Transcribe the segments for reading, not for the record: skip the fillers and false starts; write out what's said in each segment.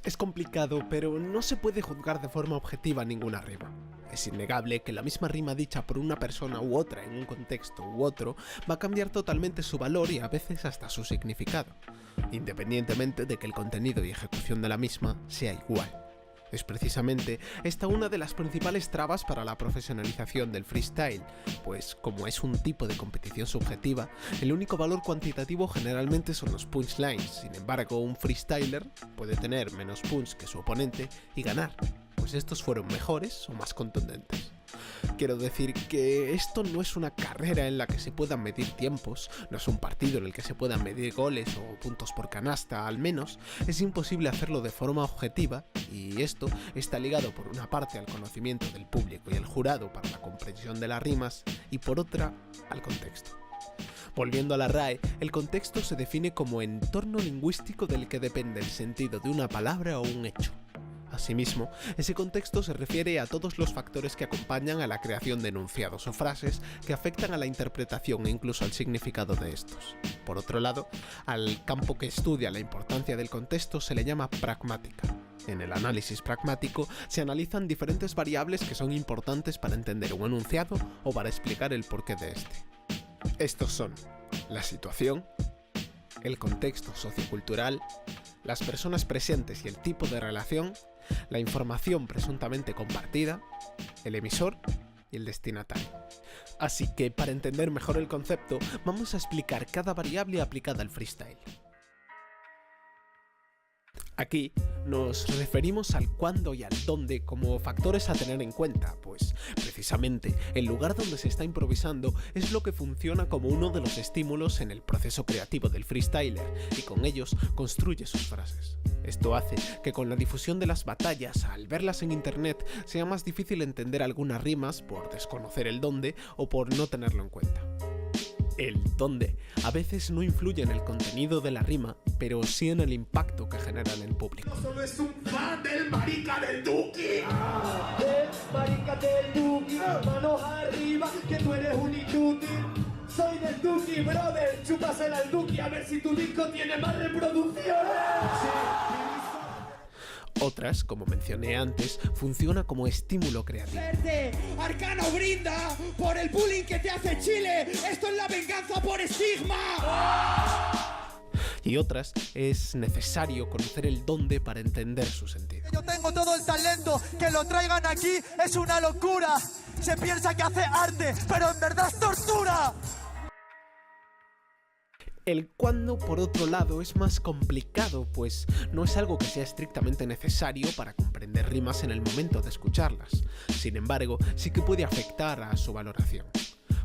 Es complicado, pero no se puede juzgar de forma objetiva ninguna rima. Es innegable que la misma rima dicha por una persona u otra en un contexto u otro va a cambiar totalmente su valor y a veces hasta su significado, independientemente de que el contenido y ejecución de la misma sea igual. Es precisamente esta una de las principales trabas para la profesionalización del freestyle, pues como es un tipo de competición subjetiva, el único valor cuantitativo generalmente son los punchlines. Sin embargo, un freestyler puede tener menos punch que su oponente y ganar, pues estos fueron mejores o más contundentes. Quiero decir que esto no es una carrera en la que se puedan medir tiempos, no es un partido en el que se puedan medir goles o puntos por canasta, al menos es imposible hacerlo de forma objetiva, y esto está ligado por una parte al conocimiento del público y el jurado para la comprensión de las rimas y por otra al contexto. Volviendo a la RAE, el contexto se define como entorno lingüístico del que depende el sentido de una palabra o un hecho. Asimismo, ese contexto se refiere a todos los factores que acompañan a la creación de enunciados o frases que afectan a la interpretación e incluso al significado de estos. Por otro lado, al campo que estudia la importancia del contexto se le llama pragmática. En el análisis pragmático se analizan diferentes variables que son importantes para entender un enunciado o para explicar el porqué de este. Estos son la situación, el contexto sociocultural, las personas presentes y el tipo de relación, la información presuntamente compartida, el emisor y el destinatario. Así que, para entender mejor el concepto, vamos a explicar cada variable aplicada al freestyle. Aquí nos referimos al cuándo y al dónde como factores a tener en cuenta, pues precisamente el lugar donde se está improvisando es lo que funciona como uno de los estímulos en el proceso creativo del freestyler y con ellos construye sus frases. Esto hace que con la difusión de las batallas, al verlas en internet, sea más difícil entender algunas rimas por desconocer el dónde o por no tenerlo en cuenta. El dónde a veces no influye en el contenido de la rima, pero sí en el impacto que genera en el público. No solo es un fan del marica del Duki. Del marica del Duki, manos arriba, que tú eres un inútil. Soy del Duki, brother, chúpasela al Duki a ver si tu disco tiene más reproducciones. Otras, como mencioné antes, funciona como estímulo creativo. Verde, Arcano brinda por el bullying que te hace Chile. Esto es la venganza por estigma. Y otras, es necesario conocer el dónde para entender su sentido. Yo tengo todo el talento, que lo traigan aquí es una locura. Se piensa que hace arte, pero en verdad es tortura. El cuándo, por otro lado, es más complicado, pues no es algo que sea estrictamente necesario para comprender rimas en el momento de escucharlas. Sin embargo, sí que puede afectar a su valoración.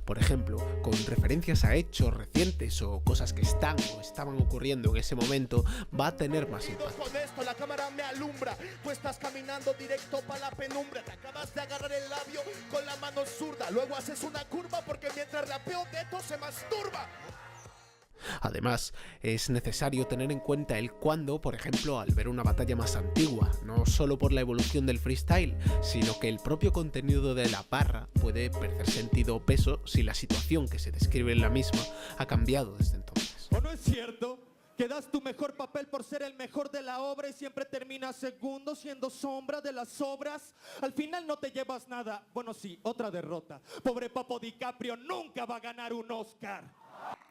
Por ejemplo, con referencias a hechos recientes o cosas que están o estaban ocurriendo en ese momento, va a tener más impacto. Con esto la cámara me alumbra. Tú estás caminando directo para la penumbra. Te acabas de agarrar el labio con la mano zurda. Luego haces una curva porque mientras rapeo Deto se masturba. Además, es necesario tener en cuenta el cuándo, por ejemplo, al ver una batalla más antigua, no solo por la evolución del freestyle, sino que el propio contenido de la barra puede perder sentido o peso si la situación que se describe en la misma ha cambiado desde entonces. ¿O no es cierto que das tu mejor papel por ser el mejor de la obra y siempre terminas segundo siendo sombra de las obras? Al final no te llevas nada. Bueno, sí, otra derrota. Pobre Papo DiCaprio nunca va a ganar un Oscar.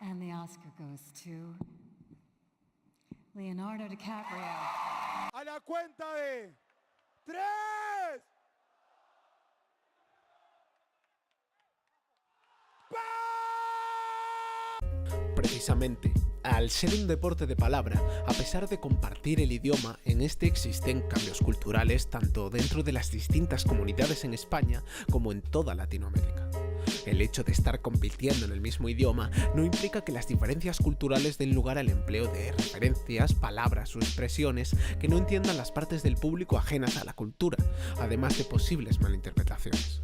And the Oscar goes to Leonardo DiCaprio. A la cuenta de 3. Precisamente, al ser un deporte de palabra, a pesar de compartir el idioma, en este existen cambios culturales tanto dentro de las distintas comunidades en España como en toda Latinoamérica. El hecho de estar compitiendo en el mismo idioma no implica que las diferencias culturales den lugar al empleo de referencias, palabras o expresiones que no entiendan las partes del público ajenas a la cultura, además de posibles malinterpretaciones.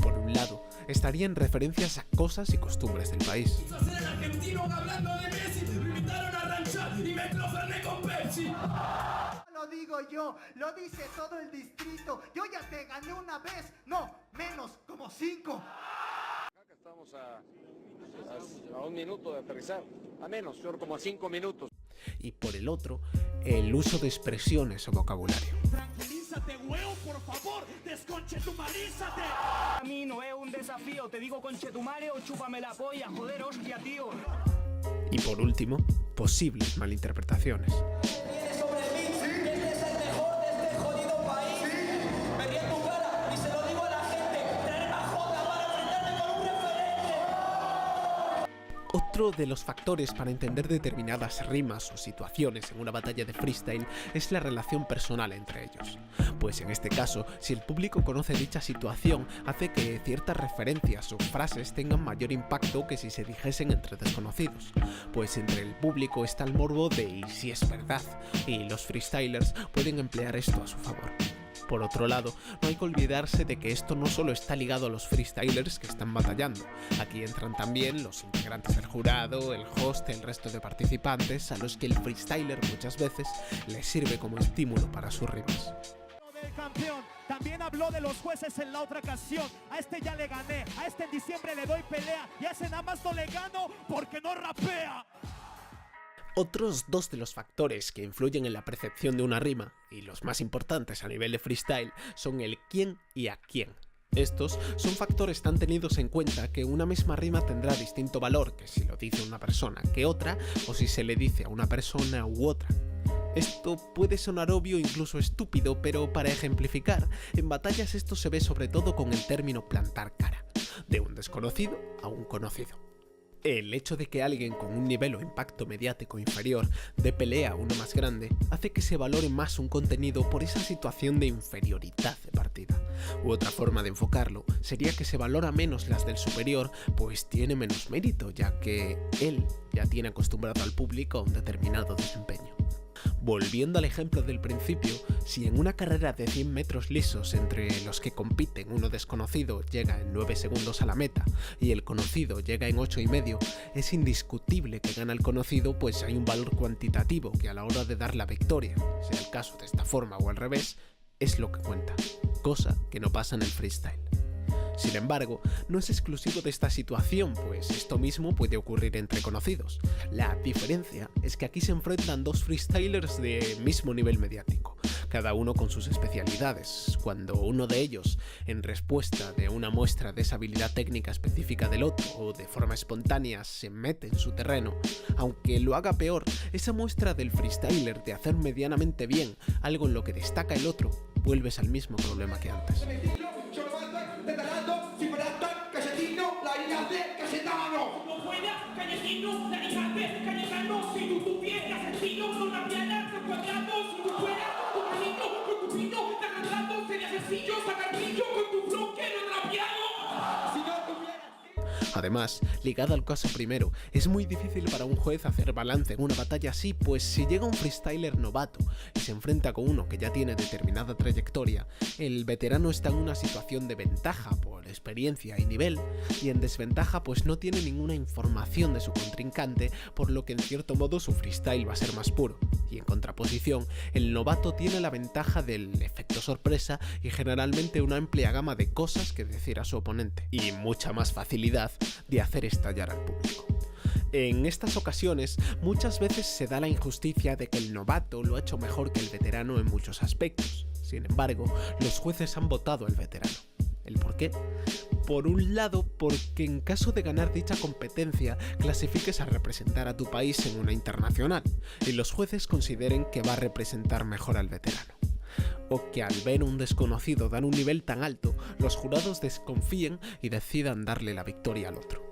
Por un lado, estarían referencias a cosas y costumbres del país. El argentino hablando de Messi, me invitaron a ranchar y me Fernet con Pepsi. Lo digo yo, lo dice todo el distrito. Yo ya te gané una vez, no, menos, como 5. Estamos a un minuto de aterrizar, a menos, son como 5 minutos. Y por el otro, el uso de expresiones o vocabulario. Tranquilízate, huevo, por favor, desconchetumarízate. A mí no es un desafío, te digo conchetumare o chúpame la polla, joder, hostia, tío. Y por último, posibles malinterpretaciones. Otro de los factores para entender determinadas rimas o situaciones en una batalla de freestyle es la relación personal entre ellos. Pues en este caso, si el público conoce dicha situación, hace que ciertas referencias o frases tengan mayor impacto que si se dijesen entre desconocidos. Pues entre el público está el morbo de "y si es verdad", y los freestylers pueden emplear esto a su favor. Por otro lado, no hay que olvidarse de que esto no solo está ligado a los freestylers que están batallando. Aquí entran también los integrantes del jurado, el host, el resto de participantes, a los que el freestyler muchas veces les sirve como estímulo para sus rimas. Del campeón, también habló de los jueces en la otra ocasión. A este ya le gané, a este en diciembre le doy pelea, y a ese nada más no le gano porque no rapea. Otros dos de los factores que influyen en la percepción de una rima, y los más importantes a nivel de freestyle, son el quién y a quién. Estos son factores tan tenidos en cuenta que una misma rima tendrá distinto valor que si lo dice una persona que otra, o si se le dice a una persona u otra. Esto puede sonar obvio o incluso estúpido, pero para ejemplificar, en batallas esto se ve sobre todo con el término plantar cara, de un desconocido a un conocido. El hecho de que alguien con un nivel o impacto mediático inferior dé pelea a uno más grande hace que se valore más un contenido por esa situación de inferioridad de partida. U otra forma de enfocarlo sería que se valora menos las del superior, pues tiene menos mérito, ya que él ya tiene acostumbrado al público a un determinado desempeño. Volviendo al ejemplo del principio, si en una carrera de 100 metros lisos entre los que compiten uno desconocido llega en 9 segundos a la meta y el conocido llega en 8 y medio, es indiscutible que gana el conocido, pues hay un valor cuantitativo que a la hora de dar la victoria, sea el caso de esta forma o al revés, es lo que cuenta, cosa que no pasa en el freestyle. Sin embargo, no es exclusivo de esta situación, pues esto mismo puede ocurrir entre conocidos. La diferencia es que aquí se enfrentan dos freestylers de mismo nivel mediático, cada uno con sus especialidades. Cuando uno de ellos, en respuesta de una muestra de esa habilidad técnica específica del otro o de forma espontánea, se mete en su terreno, aunque lo haga peor, esa muestra del freestyler de hacer medianamente bien algo en lo que destaca el otro, vuelves al mismo problema que antes. Además, ligado al caso primero, es muy difícil para un juez hacer balance en una batalla así, pues si llega un freestyler novato y se enfrenta con uno que ya tiene determinada trayectoria, el veterano está en una situación de ventaja por experiencia y nivel, y en desventaja pues no tiene ninguna información de su contrincante, por lo que en cierto modo su freestyle va a ser más puro. Y en contraposición, el novato tiene la ventaja del efecto sorpresa y generalmente una amplia gama de cosas que decir a su oponente, y mucha más facilidad de hacer estallar al público. En estas ocasiones, muchas veces se da la injusticia de que el novato lo ha hecho mejor que el veterano en muchos aspectos. Sin embargo, los jueces han votado al veterano. ¿El por qué? Por un lado, porque en caso de ganar dicha competencia, clasifiques a representar a tu país en una internacional, y los jueces consideren que va a representar mejor al veterano. O que al ver un desconocido dar un nivel tan alto, los jurados desconfíen y decidan darle la victoria al otro.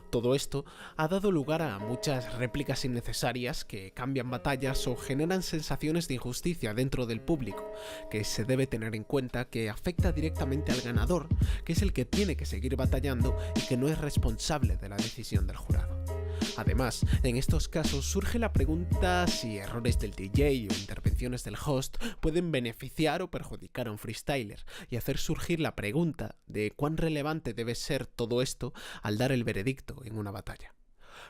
Todo esto ha dado lugar a muchas réplicas innecesarias que cambian batallas o generan sensaciones de injusticia dentro del público, que se debe tener en cuenta que afecta directamente al ganador, que es el que tiene que seguir batallando y que no es responsable de la decisión del jurado. Además, en estos casos surge la pregunta si errores del DJ o intervenciones del host pueden beneficiar o perjudicar a un freestyler, y hacer surgir la pregunta de cuán relevante debe ser todo esto al dar el veredicto en una batalla.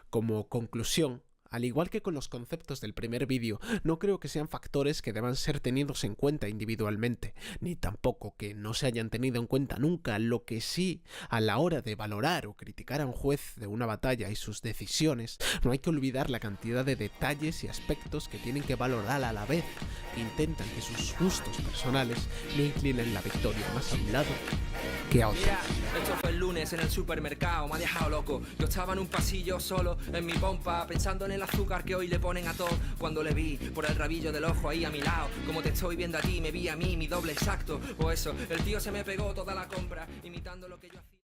Como conclusión, Al igual que con los conceptos del primer vídeo, no creo que sean factores que deban ser tenidos en cuenta individualmente, ni tampoco que no se hayan tenido en cuenta nunca. Lo que sí, a la hora de valorar o criticar a un juez de una batalla y sus decisiones, no hay que olvidar la cantidad de detalles y aspectos que tienen que valorar a la vez, que intentan que sus gustos personales no inclinen la victoria más a un lado que a otro. Mira, esto fue el lunes en el supermercado, me ha dejado loco. Yo estaba en un pasillo solo, en mi pompa, pensando en el azúcar que hoy le ponen a todo. Cuando le vi por el rabillo del ojo ahí a mi lado, como te estoy viendo a ti, me vi a mí, mi doble exacto. O eso, el tío se me pegó toda la compra, imitando lo que yo hacía.